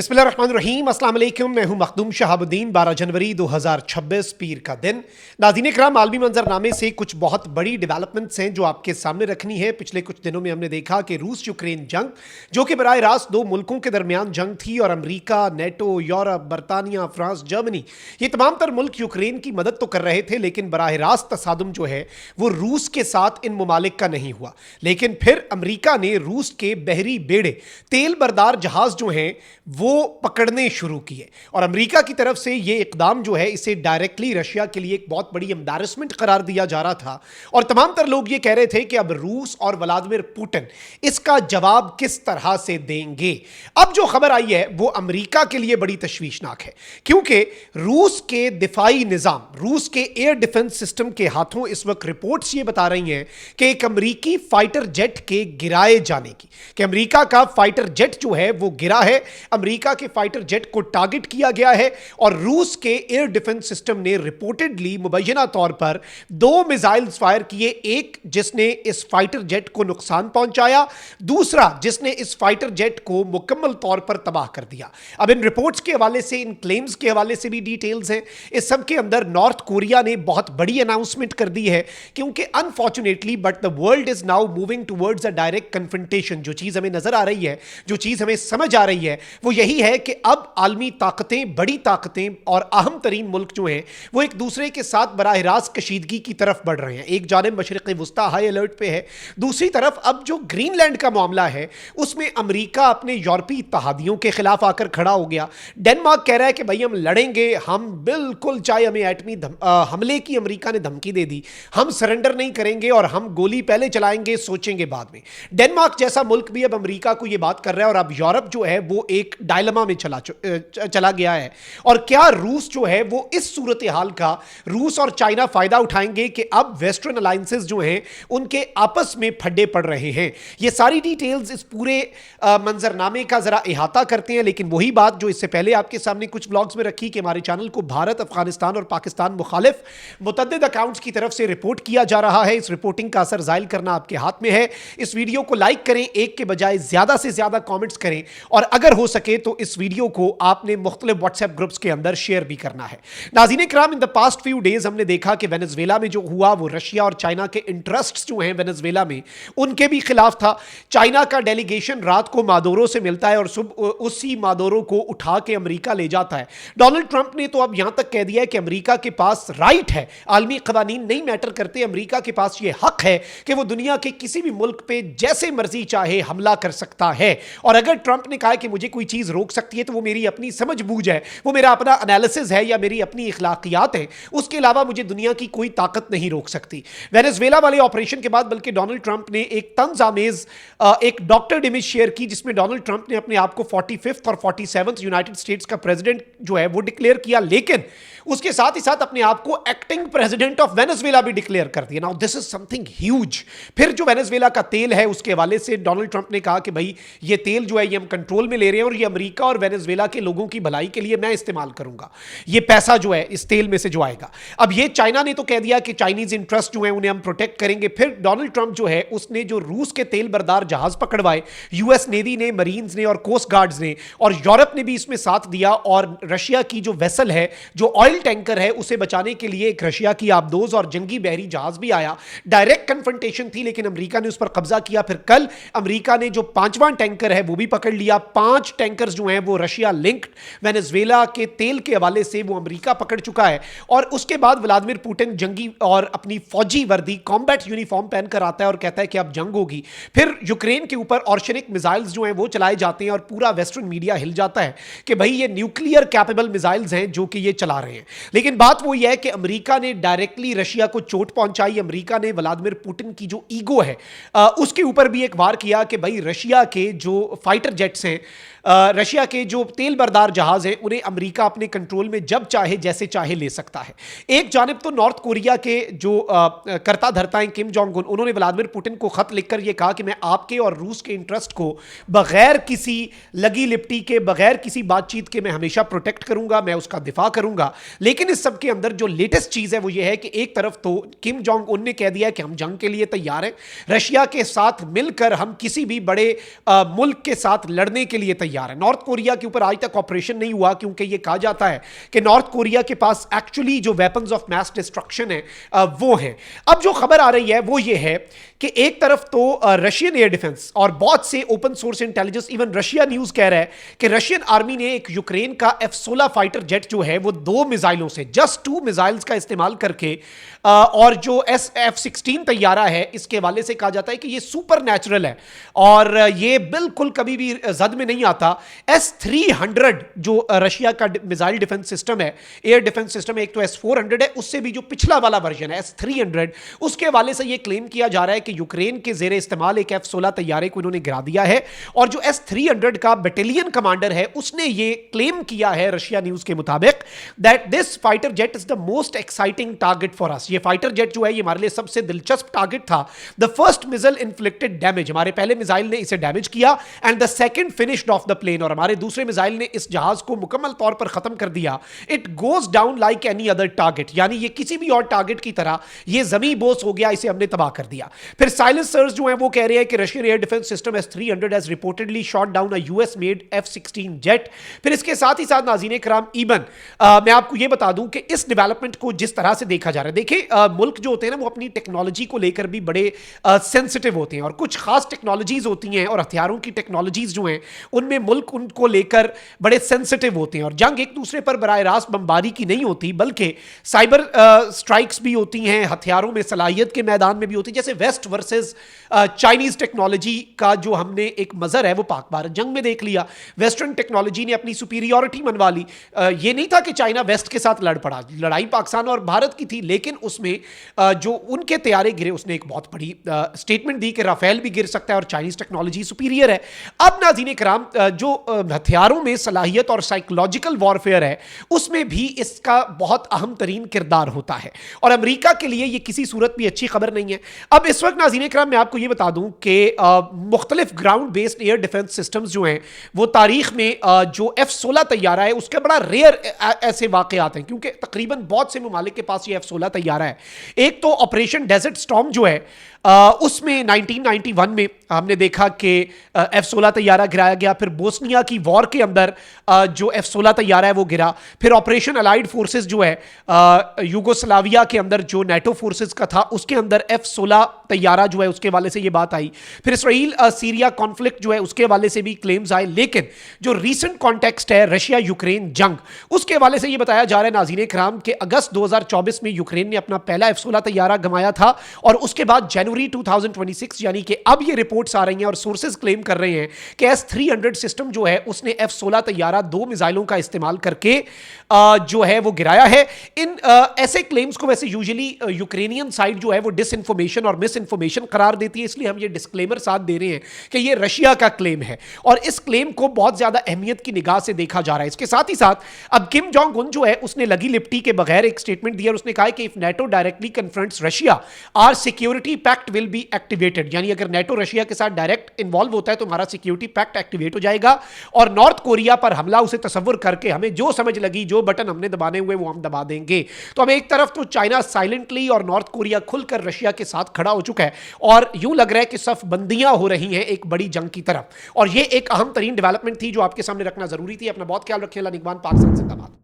बिस्मिल्लाहिर्रहमानिर्रहीम, अस्सलाम वालेकुम। मैं हूं मखदूम शहाबुद्दीन। 12 जनवरी 2026 पीर का दिन। नाज़रीन इकराम, आलमी मंजरनामे से कुछ बहुत बड़ी डेवलपमेंट्स हैं जो आपके सामने रखनी है। पिछले कुछ दिनों में हमने देखा कि रूस यूक्रेन जंग, जो कि बराह रास्त दो मुल्कों के दरमियान जंग थी और अमरीका, नेटो, यूरोप, बरतानिया, फ्रांस, जर्मनी, ये तमाम तर मुल्क यूक्रेन की मदद तो कर रहे थे, लेकिन बराह रास्त तसादुम जो है वो रूस के साथ इन ममालिक का नहीं हुआ। लेकिन फिर अमरीका ने रूस के बहरी बेड़े, तेल बरदार जहाज जो हैं वो पकड़ने शुरू किए और अमेरिका की तरफ से ये इकदाम जो है इसे डायरेक्टली रशिया के लिए एक बहुत बड़ी एम्बैरेसमेंट करार दिया जा रहा था। और तमाम तर लोग ये कह रहे थे कि अब रूस और व्लादिमीर पुतिन इसका जवाब किस तरह से देंगे। अब जो खबर आई है वो अमेरिका के लिए बड़ी तशवीशनाक है, क्योंकि रूस के दिफाई निजाम, रूस के एयर डिफेंस सिस्टम के हाथों इस वक्त रिपोर्ट्स ये बता रही हैं कि एक अमेरिकी फाइटर जेट के गिराए जाने की, कि अमेरिका का फाइटर जेट जो है वो गिरा है, अमेरिका के फाइटर जेट को टारगेट किया गया है और रूस के एयर डिफेंस सिस्टम ने रिपोर्टेडली मुबैना तौर पर 2 मिसाइल्स फायर किए। एक जिसने इस फाइटर जेट को नुकसान पहुंचाया, दूसरा जिसने इस फाइटर जेट को मुकम्मल तौर पर तबाह कर दिया। अब इन रिपोर्ट्स के हवाले से, इन क्लेम्स के हवाले से भी डिटेल्स हैं। इस सब के अंदर नॉर्थ कोरिया ने बहुत बड़ी अनाउंसमेंट कर दी है, क्योंकि unfortunately but the world is now moving towards a direct confrontation. जो चीज हमें नजर आ रही है, जो चीज हमें समझ आ रही है, वो यही है कि अब आलमी ताकतें, बड़ी ताकतें और अहम तरीन मुल्क जो हैं वो एक दूसरे के साथ बराह रास्त कशीदगी की तरफ बढ़ रहे हैं। एक जानिब मशरिक़ वुस्ता हाई अलर्ट पे है, दूसरी तरफ अब जो ग्रीनलैंड का मामला है उसमें अमेरिका अपने यूरोपीय इत्तेहादियों के खिलाफ आकर खड़ा हो गया। डेनमार्क कह रहा है कि भाई हम लड़ेंगे, हम बिल्कुल, चाहे हमें एटमी हमले की अमेरिका ने धमकी दे दी, हम सरेंडर नहीं करेंगे और हम गोली पहले चलाएंगे, सोचेंगे बाद में। डेनमार्क जैसा मुल्क भी अब अमेरिका को यह बात कर रहा है और अब यूरोप जो है वो एक डायलमा में चला गया है। और क्या रूस जो है वो इस सूरत हाल का, रूस और चाइना फायदा उठाएंगे कि अब वेस्टर्न अलायंसेस जो हैं उनके आपस में फड्डे पड़ रहे हैं। ये सारी डिटेल्स इस पूरे मंजरनामे का जरा इहाता करते हैं। लेकिन वही बात जो इससे पहले आपके सामने कुछ ब्लॉग्स में रखी कि हमारे चैनल को भारत, अफगानिस्तान और पाकिस्तान मुखालिफ मुतअद्दिद अकाउंट्स की तरफ से रिपोर्ट किया जा रहा है। इस रिपोर्टिंग का असर जाहिर करना आपके हाथ में है। इस वीडियो को लाइक करें, एक के बजाय ज्यादा से ज्यादा कॉमेंट्स करें और अगर हो सके तो इस वीडियो को आपने मुख्तलिफ व्हाट्सएप ग्रुप्स के अंदर शेयर भी करना है। नाज़रीन इकराम, in the past few days हमने देखा कि वेनेजुएला में जो हुआ वो रशिया और चाइना के इंटरेस्ट्स जो हैं वेनेजुएला में उनके भी खिलाफ था। चाइना का डेलीगेशन रात को मादोरो से मिलता है और सुबह उसी मादोरो को उठा के अमेरिका ले जाता है। डोनाल्ड ट्रंप ने तो अब यहां तक कह दिया है कि अमेरिका के पास राइट है, आलमी कवानीन नहीं मैटर करते, अमेरिका के पास यह हक है कि वो दुनिया के किसी भी मुल्क पे जैसे मर्जी चाहे हमला कर सकता है। और अगर ट्रंप ने कहा कि मुझे कोई चीज रोक सकती है तो वो मेरी अपनी समझ बूझ है, वो मेरा अपना एनालिसिस है या मेरी अपनी इखलाकियात है, उसके अलावा मुझे दुनिया की कोई ताकत नहीं रोक सकती। वेनेजुएला वाले ऑपरेशन के बाद बल्कि डोनाल्ड ट्रंप ने एक तंज आमेज एक डॉक्टर्ड इमेज शेयर की, जिसमें डोनाल्ड ट्रंप ने अपने आप को 45th और 47th यूनाइटेड स्टेट्स का प्रेसिडेंट जो है वो डिक्लेयर किया, लेकिन उसके साथ ही साथ अपने आप को एक्टिंग प्रेसिडेंट ऑफ वेनेजुएला भी डिक्लेयर कर दिया। Now this is something huge. फिर जो वेनेजुएला का तेल है उसके हवाले से डोनाल्ड ट्रंप ने कहा कि भाई ये तेल जो है ये हम कंट्रोल में ले रहे हैं और ये अमेरिका और वेनेजुएला के लोगों की भलाई के लिए मैं इस्तेमाल करूंगा, ये पैसा जो है इस तेल में से जो आएगा। अब ये चाइना ने तो कह दिया कि चाइनीज इंटरेस्ट जो है उन्हें हम प्रोटेक्ट करेंगे। फिर डोनाल्ड ट्रंप जो है उसने जो रूस के तेल बरदार जहाज पकड़वाए, यूएस नेवी ने, मरीन्स ने और कोस्ट गार्ड्स ने और यूरोप ने भी इसमें साथ दिया। और रशिया की जो वेसल है, जो ऑयल टैंकर है, उसे बचाने के लिए एक रशिया की आबदोज और जंगी बहरी जहाज भी आया। डायरेक्ट कन्फ्रंटेशन थी लेकिन अमेरिका ने उस पर कब्जा किया। फिर कल अमेरिका ने जो 5वां टैंकर है वो भी पकड़ लिया। 5 टैंकर्स जो हैं वो रशिया लिंक्ड वेनेजुएला के तेल के हवाले से वो अमेरिका पकड़ चुका है। और उसके बाद व्लादिमीर पुतिन जंगी और अपनी फौजी वर्दी, कॉम्बैट यूनिफॉर्म पहनकर आता है और कहता है कि अब जंग होगी। फिर यूक्रेन के ऊपर ऑर्शनिक मिसाइल्स जो हैं वो चलाए जाते हैं और पूरा वेस्टर्न मीडिया हिल जाता है कि भाई ये न्यूक्लियर कैपेबल मिसाइल्स हैं जो कि ये चला रहे हैं। लेकिन बात वो ये है कि अमेरिका ने डायरेक्टली रशिया को चोट पहुंचाई। अमेरिका ने व्लादिमीर पुतिन की जो ईगो है उसके ऊपर भी एक वार किया कि भाई रशिया के जो फाइटर जेट्स हैं, रशिया के जो तेल बरदार जहाज हैं, उन्हें अमेरिका अपने कंट्रोल में जब चाहे जैसे चाहे ले सकता है। एक जानिब तो नॉर्थ कोरिया के जो करता धरता हैं किम जोंग उन, उन्होंने व्लादिमीर पुतिन को खत लिखकर यह कहा कि मैं आपके और रूस के इंटरेस्ट को बगैर किसी लगी लिपटी के, बगैर किसी बातचीत के मैं हमेशा प्रोटेक्ट करूंगा, मैं उसका दिफा करूंगा। लेकिन इस सब के अंदर जो लेटेस्ट चीज है वो ये है कि एक तरफ तो किम जोंग उन ने कह दिया कि हम जंग के लिए तैयार हैं, रशिया के साथ मिलकर हम किसी भी बड़े मुल्क के साथ लड़ने के लिए तैयार तैयार है। नॉर्थ कोरिया के ऊपर आज तक ऑपरेशन नहीं हुआ क्योंकि यह कहा जाता है कि नॉर्थ कोरिया के पास एक्चुअली जो वेपन्स ऑफ मैस डिस्ट्रक्शन है वो है। अब जो खबर आ रही है वो ये है कि एक तरफ तो रशियन एयर डिफेंस और बहुत से open source intelligence, even Russia news कह रहा है कि रशियन आर्मी ने एक यूक्रेन का F-16 फाइटर जेट जो है वो 2 मिसाइलों से, जस्ट 2 मिसाइल्स का इस्तेमाल करके और जो F-16 तैयारा है इसके हवाले से कहा जाता है कि ये सुपर नेचुरल है और ये बिल्कुल कभी भी जद में नहीं आता। S-300 जो रशिया का मिसाइल डिफेंस सिस्टम है, एयर डिफेंस सिस्टम है, एक तो S-400 है, उससे भी जो पिछला वाला वर्जन है S-300, उसके हवाले से ये क्लेम किया जा रहा है कि यूक्रेन के जेर इस्तेमाल एक F-16 तैयारे को इन्होंने गिरा दिया है। और जो S-300 का बटालियन कमांडर है उसने ये क्लेम किया है रशिया न्यूज के मुताबिक that this fighter jet is the most exciting target for us. ये फाइटर जेट जो है ये हमारे लिए सबसे दिलचस्प टारगेट था। The first missile inflicted damage, हमारे पहले मिसाइल ने इसे डैमेज किया, and the second finished off the plane, और हमारे दूसरे मिसाइल ने इस जहाज को मुकम्मल तौर पर खत्म कर दिया। It goes down like any other target, यानी ये किसी भी और टारगेट की तरह ये जमी बोस हो गया, इसे हमने तबाह कर दिया। फिर साइलेंसर्स जो है वो कह रहे हैं कि Russian air defence system S-300 has reportedly shot down a US made F-16 jet. फिर इसके साथ ही साथ नाज़रीन कराम इबन मैं आपको ये बता दूं कि इस डेवलपमेंट को जिस तरह से देखा जा रहा है, देखिए मुल्क जो होते हैं ना वो अपनी टेक्नोलॉजी को लेकर भी बड़े सेंसिटिव होते हैं और कुछ खास टेक्नोलॉजीज होती हैं और हथियारों की टेक्नोलॉजीज जो हैं उनमें मुल्क उनको लेकर बड़े सेंसिटिव होते हैं और जंग एक दूसरे पर बराह रास्त बमबारी की नहीं होती बल्कि साइबर स्ट्राइक्स भी होती हैं, हथियारों में सलाहियत के मैदान में भी होती है। जैसे वेस्ट वर्सेस चाइनीज टेक्नोलॉजी का जो हमने एक मजर है वो पाक भारत जंग में देख लिया। वेस्टर्न टेक्नोलॉजी ने अपनी सुपीरियॉरिटी मनवा ली। ये नहीं था कि चाइना वेस्ट के साथ लड़ पड़ा, लड़ाई पाकिस्तान और भारत की थी, लेकिन उसमें जो उनके तैयारे गिरे उसने एक बहुत बड़ी स्टेटमेंट दी कि राफेल भी गिर सकता है और चाइनीज टेक्नोलॉजी सुपीरियर है। अब नाज़रीन कराम जो हथियारों में सलाहियत और साइकोलॉजिकल वॉरफेयर है उसमें भी इसका बहुत अहम तरीन किरदार होता है और अमेरिका के लिए ये किसी सूरत भी अच्छी खबर नहीं है। अब इस वक्त नाज़रीन कराम मैं आपको ये बता दूं कि मुख्तलिफ ground based air defence systems जो हैं वो तारीख में जो F-16 तैयारा है उसके बड़ा रेयर ऐसे वाकयात हैं क्योंकि तकरीबन बहुत से ममालिक के पास ये F-16 तैयारा है। एक तो ऑपरेशन डेजर्ट स्टॉर्म जो है उसमें 1991 में हमने देखा कि F-16 तैयारा गिराया गया। फिर बोस्निया की वॉर के अंदर जो F-16 तैयारा है वो गिरा। फिर ऑपरेशन अलाइड फोर्सेस जो है यूगोस्लाविया के अंदर जो नेटो फोर्सेस का था उसके अंदर F-16 तैयारा जो है उसके वाले से ये बात आई। फिर इसराइल सीरिया कॉन्फ्लिक्ट जो है उसके वाले से भी क्लेम्स आए। लेकिन जो रीसेंट कॉन्टेक्स्ट है रशिया यूक्रेन जंग उसके वाले से ये बताया जा रहा है नाज़रीन कराम कि अगस्त 2024 में यूक्रेन ने अपना पहला F-16 तैयारा गंवाया था और उसके बाद जनवरी 2026 यानी कि अब ये रिपोर्ट्स आ रही हैं और सोर्सेज क्लेम कर रहे हैं कि S-300 सिस्टम जो है उसने F-16 तैयारा 2 मिसाइलों का इस्तेमाल करके जो है वो गिराया है। इन ऐसे क्लेम्स को वैसे यूजुअली यूक्रेनियन साइड जो है वो डिसइंफॉर्मेशन और मिस इंफॉर्मेशन करार देती है, इसलिए हम ये डिस्क्लेमर साथ दे रहे हैं कि ये रशिया का क्लेम है और इस क्लेम को बहुत ज्यादा अहमियत की निगाह से देखा जा रहा है। इसके साथ ही साथ अब किम जोंग उन जो है उसने लगी लिपटी के बगैर एक स्टेटमेंट दिया और उसने कहा कि if NATO directly confronts Russia our security pact will be activated, यानी अगर नेटो रशिया के साथ डायरेक्ट इन्वॉल्व होता है तो हमारा सिक्योरिटी पैक्ट एक्टिवेट हो जाएगा और नॉर्थ कोरिया पर हमला उसे तस्वुर करके हमें जो समझ लगी, जो बटन हमने दबाने हुए वो हम दबा देंगे। तो अब एक तरफ तो चाइना साइलेंटली और नॉर्थ कोरिया खुलकर रशिया के साथ खड़ा हो चुका है और यूं लग रहा है कि सफ बंदियां हो रही हैं एक बड़ी जंग की तरफ और ये एक अहम तरीन डेवलपमेंट थी जो आपके सामने रखना जरूरी थी। अपना बहुत ख्याल रखें। अल्लाह निगहबान। पाकिस्तान जिंदाबाद।